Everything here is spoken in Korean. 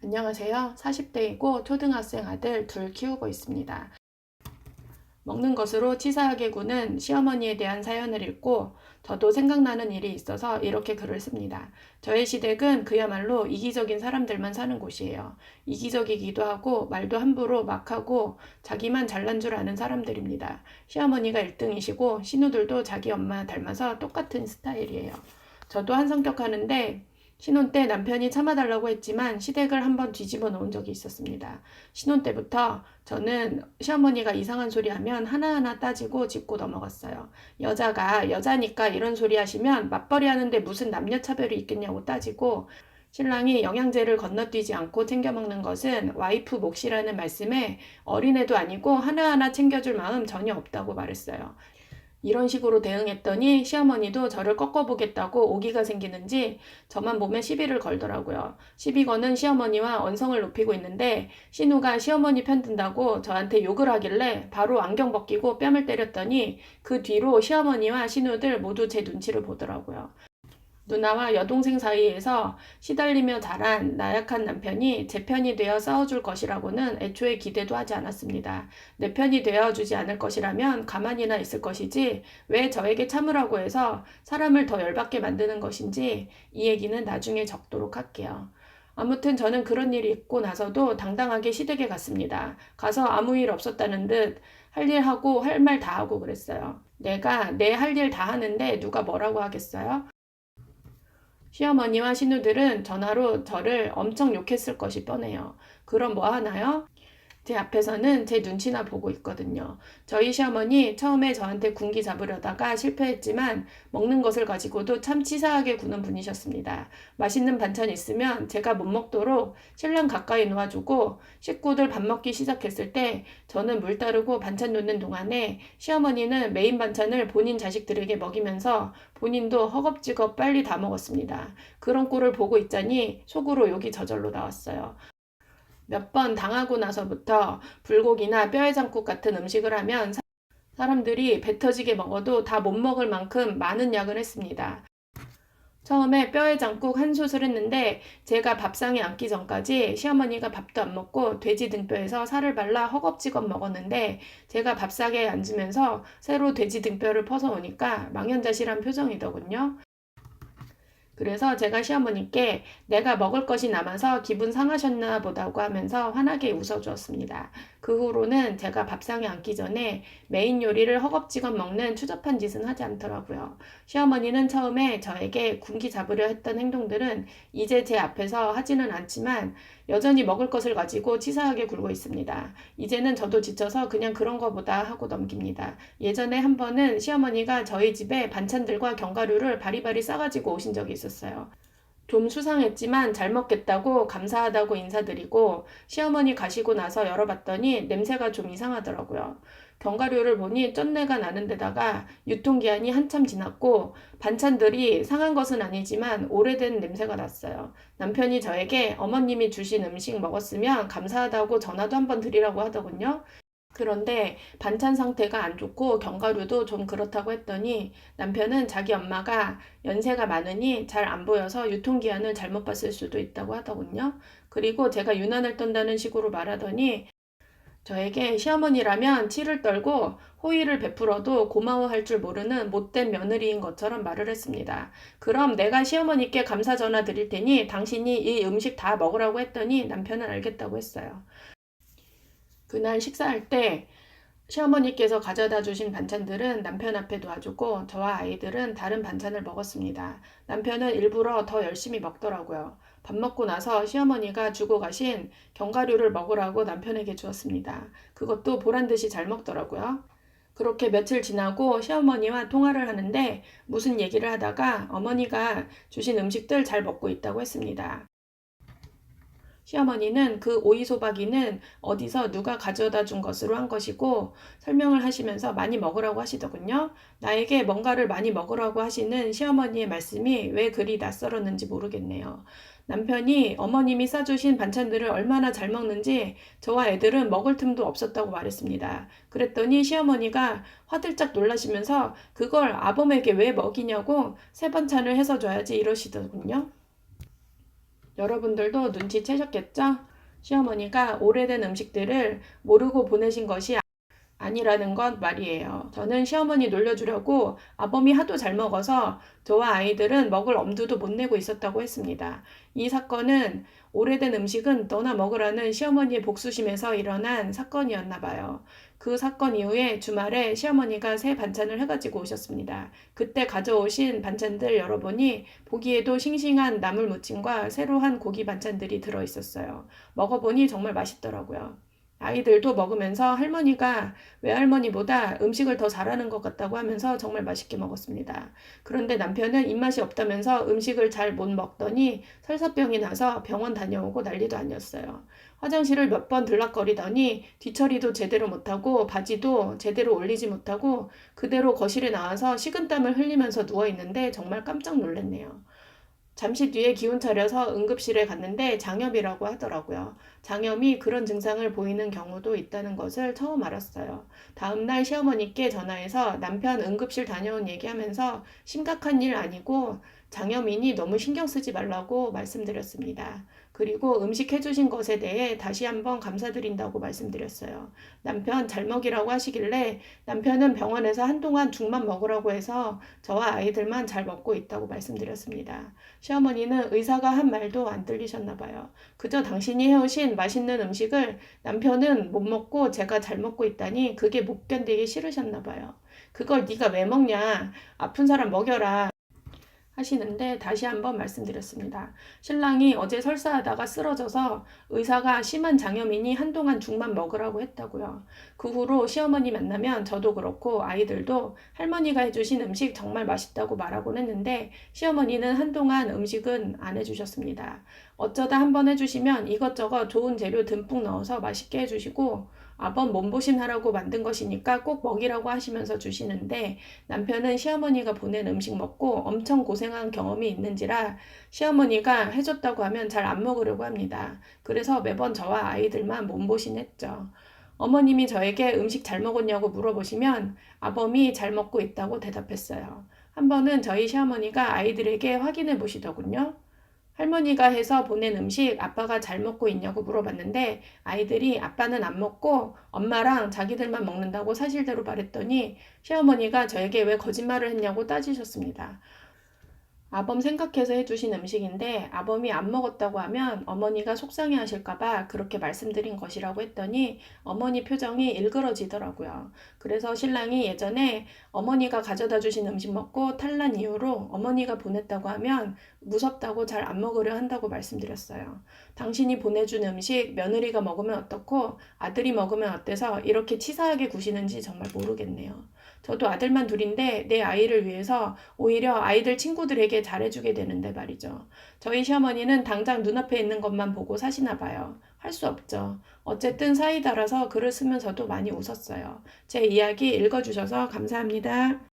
안녕하세요. 40대이고 초등학생 아들 둘 키우고 있습니다. 먹는 것으로 치사하게 구는 시어머니에 대한 사연을 읽고 저도 생각나는 일이 있어서 이렇게 글을 씁니다. 저의 시댁은 그야말로 이기적인 사람들만 사는 곳이에요. 이기적이기도 하고 말도 함부로 막 하고 자기만 잘난 줄 아는 사람들입니다. 시어머니가 1등이시고 신우들도 자기 엄마 닮아서 똑같은 스타일이에요. 저도 한 성격 하는데 신혼 때 남편이 참아달라고 했지만 시댁을 한번 뒤집어 놓은 적이 있었습니다. 신혼 때부터 저는 시어머니가 이상한 소리 하면 하나하나 따지고 짚고 넘어갔어요. 여자가 여자니까 이런 소리 하시면 맞벌이 하는데 무슨 남녀 차별이 있겠냐고 따지고, 신랑이 영양제를 건너뛰지 않고 챙겨 먹는 것은 와이프 몫이라는 말씀에 어린애도 아니고 하나하나 챙겨줄 마음 전혀 없다고 말했어요. 이런 식으로 대응했더니 시어머니도 저를 꺾어보겠다고 오기가 생기는지 저만 보면 시비를 걸더라고요. 시비 거는 시어머니와 언성을 높이고 있는데 신우가 시어머니 편든다고 저한테 욕을 하길래 바로 안경 벗기고 뺨을 때렸더니 그 뒤로 시어머니와 신우들 모두 제 눈치를 보더라고요. 누나와 여동생 사이에서 시달리며 자란 나약한 남편이 제 편이 되어 싸워줄 것이라고는 애초에 기대도 하지 않았습니다. 내 편이 되어주지 않을 것이라면 가만히나 있을 것이지 왜 저에게 참으라고 해서 사람을 더 열받게 만드는 것인지 이 얘기는 나중에 적도록 할게요. 아무튼 저는 그런 일이 있고 나서도 당당하게 시댁에 갔습니다. 가서 아무 일 없었다는 듯 할 일 하고 할 말 다 하고 그랬어요. 내가 내 할 일 다 하는데 누가 뭐라고 하겠어요? 시어머니와 신우들은 전화로 저를 엄청 욕했을 것이 뻔해요. 그럼 뭐 하나요? 제 앞에서는 제 눈치나 보고 있거든요. 저희 시어머니 처음에 저한테 군기 잡으려다가 실패했지만 먹는 것을 가지고도 참 치사하게 구는 분이셨습니다. 맛있는 반찬 있으면 제가 못 먹도록 신랑 가까이 놓아주고 식구들 밥 먹기 시작했을 때 저는 물 따르고 반찬 놓는 동안에 시어머니는 메인 반찬을 본인 자식들에게 먹이면서 본인도 허겁지겁 빨리 다 먹었습니다. 그런 꼴을 보고 있자니 속으로 욕이 저절로 나왔어요. 몇 번 당하고 나서부터 불고기나 뼈해장국 같은 음식을 하면 사람들이 배 터지게 먹어도 다 못 먹을 만큼 많은 양을 했습니다. 처음에 뼈해장국 한 솥을 했는데 제가 밥상에 앉기 전까지 시어머니가 밥도 안 먹고 돼지 등뼈에서 살을 발라 허겁지겁 먹었는데 제가 밥상에 앉으면서 새로 돼지 등뼈를 퍼서 오니까 망연자실한 표정이더군요. 그래서 제가 시어머니께 내가 먹을 것이 남아서 기분 상하셨나 보다고 하면서 환하게 웃어주었습니다. 그 후로는 제가 밥상에 앉기 전에 메인 요리를 허겁지겁 먹는 추접한 짓은 하지 않더라고요. 시어머니는 처음에 저에게 군기 잡으려 했던 행동들은 이제 제 앞에서 하지는 않지만 여전히 먹을 것을 가지고 치사하게 굴고 있습니다. 이제는 저도 지쳐서 그냥 그런 거보다 하고 넘깁니다. 예전에 한 번은 시어머니가 저희 집에 반찬들과 견과류를 바리바리 싸가지고 오신 적이 있었어요. 좀 수상했지만 잘 먹겠다고 감사하다고 인사드리고 시어머니 가시고 나서 열어봤더니 냄새가 좀 이상하더라고요. 견과류를 보니 쩐내가 나는 데다가 유통기한이 한참 지났고 반찬들이 상한 것은 아니지만 오래된 냄새가 났어요. 남편이 저에게 어머님이 주신 음식 먹었으면 감사하다고 전화도 한번 드리라고 하더군요. 그런데 반찬 상태가 안 좋고 견과류도 좀 그렇다고 했더니 남편은 자기 엄마가 연세가 많으니 잘 안 보여서 유통기한을 잘못 봤을 수도 있다고 하더군요. 그리고 제가 유난을 떤다는 식으로 말하더니 저에게 시어머니라면 치를 떨고 호의를 베풀어도 고마워할 줄 모르는 못된 며느리인 것처럼 말을 했습니다. 그럼 내가 시어머니께 감사 전화 드릴 테니 당신이 이 음식 다 먹으라고 했더니 남편은 알겠다고 했어요. 그날 식사할 때 시어머니께서 가져다 주신 반찬들은 남편 앞에 놔주고 저와 아이들은 다른 반찬을 먹었습니다. 남편은 일부러 더 열심히 먹더라고요. 밥 먹고 나서 시어머니가 주고 가신 견과류를 먹으라고 남편에게 주었습니다. 그것도 보란 듯이 잘 먹더라고요. 그렇게 며칠 지나고 시어머니와 통화를 하는데 무슨 얘기를 하다가 어머니가 주신 음식들 잘 먹고 있다고 했습니다. 시어머니는 그 오이소박이는 어디서 누가 가져다 준 것으로 한 것이고 설명을 하시면서 많이 먹으라고 하시더군요. 나에게 뭔가를 많이 먹으라고 하시는 시어머니의 말씀이 왜 그리 낯설었는지 모르겠네요. 남편이 어머님이 싸주신 반찬들을 얼마나 잘 먹는지 저와 애들은 먹을 틈도 없었다고 말했습니다. 그랬더니 시어머니가 화들짝 놀라시면서 그걸 아범에게 왜 먹이냐고 새 반찬을 해서 줘야지 이러시더군요. 여러분들도 눈치채셨겠죠? 시어머니가 오래된 음식들을 모르고 보내신 것이 아니라는 것 말이에요. 저는 시어머니 놀려주려고 아범이 하도 잘 먹어서 저와 아이들은 먹을 엄두도 못 내고 있었다고 했습니다. 이 사건은 오래된 음식은 너나 먹으라는 시어머니의 복수심에서 일어난 사건이었나 봐요. 그 사건 이후에 주말에 시어머니가 새 반찬을 해가지고 오셨습니다. 그때 가져오신 반찬들 열어보니 보기에도 싱싱한 나물무침과 새로 한 고기 반찬들이 들어있었어요. 먹어보니 정말 맛있더라고요. 아이들도 먹으면서 할머니가 외할머니보다 음식을 더 잘하는 것 같다고 하면서 정말 맛있게 먹었습니다. 그런데 남편은 입맛이 없다면서 음식을 잘 못 먹더니 설사병이 나서 병원 다녀오고 난리도 아니었어요. 화장실을 몇 번 들락거리더니 뒤처리도 제대로 못하고 바지도 제대로 올리지 못하고 그대로 거실에 나와서 식은땀을 흘리면서 누워있는데 정말 깜짝 놀랐네요. 잠시 뒤에 기운 차려서 응급실에 갔는데 장염이라고 하더라고요. 장염이 그런 증상을 보이는 경우도 있다는 것을 처음 알았어요. 다음날 시어머니께 전화해서 남편 응급실 다녀온 얘기하면서 심각한 일 아니고 장염이니 너무 신경 쓰지 말라고 말씀드렸습니다. 그리고 음식 해주신 것에 대해 다시 한번 감사드린다고 말씀드렸어요. 남편 잘 먹이라고 하시길래 남편은 병원에서 한동안 죽만 먹으라고 해서 저와 아이들만 잘 먹고 있다고 말씀드렸습니다. 시어머니는 의사가 한 말도 안 들리셨나 봐요. 그저 당신이 해오신 맛있는 음식을 남편은 못 먹고 제가 잘 먹고 있다니 그게 못 견디기 싫으셨나 봐요. 그걸 네가 왜 먹냐? 아픈 사람 먹여라. 하시는데 다시 한번 말씀드렸습니다. 신랑이 어제 설사하다가 쓰러져서 의사가 심한 장염이니 한동안 죽만 먹으라고 했다고요. 그 후로 시어머니 만나면 저도 그렇고 아이들도 할머니가 해주신 음식 정말 맛있다고 말하곤 했는데 시어머니는 한동안 음식은 안 해주셨습니다. 어쩌다 한번 해주시면 이것저것 좋은 재료 듬뿍 넣어서 맛있게 해주시고 아범 몸보신 하라고 만든 것이니까 꼭 먹이라고 하시면서 주시는데 남편은 시어머니가 보낸 음식 먹고 엄청 고생한 경험이 있는지라 시어머니가 해줬다고 하면 잘 안 먹으려고 합니다. 그래서 매번 저와 아이들만 몸보신 했죠. 어머님이 저에게 음식 잘 먹었냐고 물어보시면 아범이 잘 먹고 있다고 대답했어요. 한 번은 저희 시어머니가 아이들에게 확인해 보시더군요. 할머니가 해서 보낸 음식 아빠가 잘 먹고 있냐고 물어봤는데 아이들이 아빠는 안 먹고 엄마랑 자기들만 먹는다고 사실대로 말했더니 시어머니가 저에게 왜 거짓말을 했냐고 따지셨습니다. 아범 생각해서 해주신 음식인데 아범이 안 먹었다고 하면 어머니가 속상해 하실까봐 그렇게 말씀드린 것이라고 했더니 어머니 표정이 일그러지더라고요. 그래서 신랑이 예전에 어머니가 가져다 주신 음식 먹고 탈난 이후로 어머니가 보냈다고 하면 무섭다고 잘 안 먹으려 한다고 말씀드렸어요. 당신이 보내준 음식 며느리가 먹으면 어떻고 아들이 먹으면 어때서 이렇게 치사하게 구시는지 정말 모르겠네요. 저도 아들만 둘인데 내 아이를 위해서 오히려 아이들 친구들에게 잘해주게 되는데 말이죠. 저희 시어머니는 당장 눈앞에 있는 것만 보고 사시나 봐요. 할 수 없죠. 어쨌든 사이다라서 글을 쓰면서도 많이 웃었어요. 제 이야기 읽어주셔서 감사합니다.